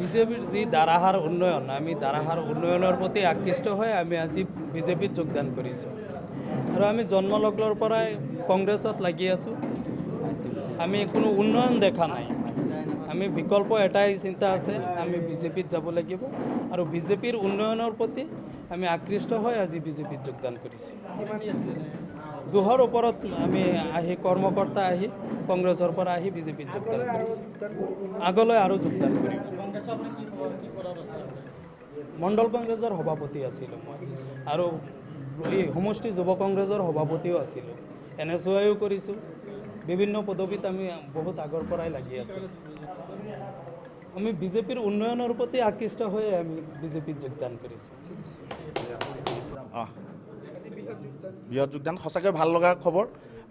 বিজেপিৰ যি ধাৰাসাৰ উন্নয়ন, আমি ধাৰাসাৰ উন্নয়নৰ প্ৰতি আকৃষ্ট হৈ আমি আজি বিজেপিত যোগদান কৰিছোঁ। আৰু আমি জন্মলগ্নৰ পৰাই কংগ্ৰেছত লাগি আছোঁ। আমি কোনো উন্নয়ন দেখা নাই। আমি বিকল্প এটাই চিন্তা আছে, আমি বিজেপিত যাব লাগিব আৰু বিজেপিৰ উন্নয়নৰ প্ৰতি আমি আকৃষ্ট হৈ আজি বিজেপিত যোগদান কৰিছোঁ। 200ৰ ওপৰত আমি কৰ্মকৰ্তা আহি কংগ্ৰেছৰ পৰা আহি বিজেপিত যোগদান কৰিছোঁ। আগলৈ আৰু যোগদান কৰিম। মণ্ডল কংগ্ৰেছৰ সভাপতি আছিলোঁ মই, আৰু এই সমষ্টি যুৱ কংগ্ৰেছৰ সভাপতিও আছিলোঁ। NSYও কৰিছোঁ। বিভিন্ন পদবীত আমি বহুত আগৰ পৰাই লাগি আছোঁ। আমি বিজেপিৰ উন্নয়নৰ প্ৰতি আকৃষ্ট হৈ আমি বিজেপিত যোগদান কৰিছোঁ। বৃহৎ যোগদান, সঁচাকৈ ভাল লগা খবৰ।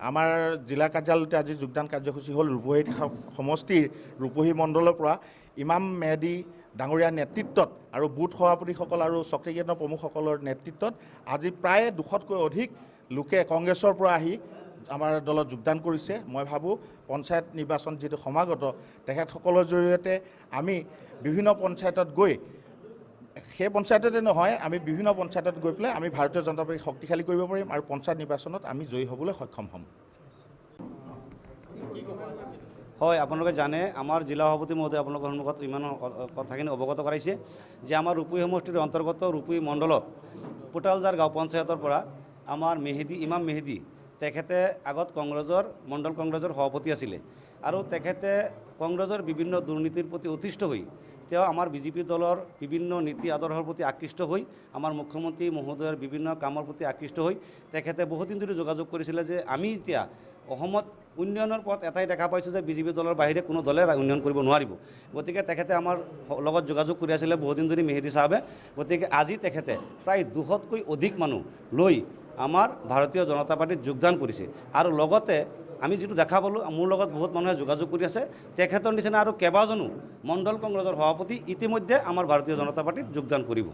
আমাৰ জিলা কাৰ্যালয়তে আজি যোগদান কাৰ্যসূচী হ'ল। ৰূপহী সমষ্টিৰ ৰূপহী মণ্ডলৰ পৰা ইমাম মেহদী ডাঙৰীয়াৰ নেতৃত্বত আৰু বুথ সভাপতিসকল আৰু শক্তি কেন্দ্ৰ প্ৰমুখসকলৰ নেতৃত্বত আজি প্ৰায় 200তকৈ অধিক লোকে কংগ্ৰেছৰ পৰা আহি আমাৰ দলত যোগদান কৰিছে। মই ভাবোঁ পঞ্চায়ত নিৰ্বাচন যিটো সমাগত, তেখেতসকলৰ জৰিয়তে আমি বিভিন্ন পঞ্চায়তত গৈ, সেই পঞ্চায়ততে নহয়, আমি বিভিন্ন পঞ্চায়তত গৈ পেলাই আমি ভাৰতীয় জনতা পাৰ্টিক শক্তিশালী কৰিব পাৰিম আৰু পঞ্চায়ত নিৰ্বাচনত আমি জয়ী হ'বলৈ সক্ষম হ'ম। হয়, আপোনালোকে জানে আমাৰ জিলা সভাপতি মহোদয় আপোনালোকৰ সন্মুখত ইমান কথাখিনি অৱগত কৰাইছে যে আমাৰ ৰূপহী সমষ্টিৰ অন্তৰ্গত ৰূপহী মণ্ডলত পোটালজাৰ গাঁও পঞ্চায়তৰ পৰা আমাৰ ইমাম মেহেদী, তেখেতে আগত মণ্ডল কংগ্ৰেছৰ সভাপতি আছিলে আৰু তেখেতে কংগ্ৰেছৰ বিভিন্ন দুৰ্নীতিৰ প্ৰতি অতিষ্ঠ হৈ তেওঁ আমাৰ বিজেপি দলৰ বিভিন্ন নীতি আদৰ্শৰ প্ৰতি আকৃষ্ট হৈ আমাৰ মুখ্যমন্ত্ৰী মহোদয়ৰ বিভিন্ন কামৰ প্ৰতি আকৃষ্ট হৈ তেখেতে বহুদিন ধৰি যোগাযোগ কৰিছিলে যে আমি এতিয়া অসমত উন্নয়নৰ পথ এটাই দেখা পাইছোঁ যে বিজেপি দলৰ বাহিৰে কোনো দলে উন্নয়ন কৰিব নোৱাৰিব। গতিকে তেখেতে আমাৰ লগত যোগাযোগ কৰি আছিলে বহুদিন ধৰি মেহেদী চাহাবে। গতিকে আজি তেখেতে প্ৰায় 200তকৈ অধিক মানুহ লৈ আমাৰ ভাৰতীয় জনতা পাৰ্টিত যোগদান কৰিছে। আৰু লগতে আমি যিটো দেখা পালোঁ, মোৰ লগত বহুত মানুহে যোগাযোগ কৰি আছে, তেখেতৰ নিচিনা আৰু কেইবাজনো মণ্ডল কংগ্ৰেছৰ সভাপতি ইতিমধ্যে আমাৰ ভাৰতীয় জনতা পাৰ্টিত যোগদান কৰিব।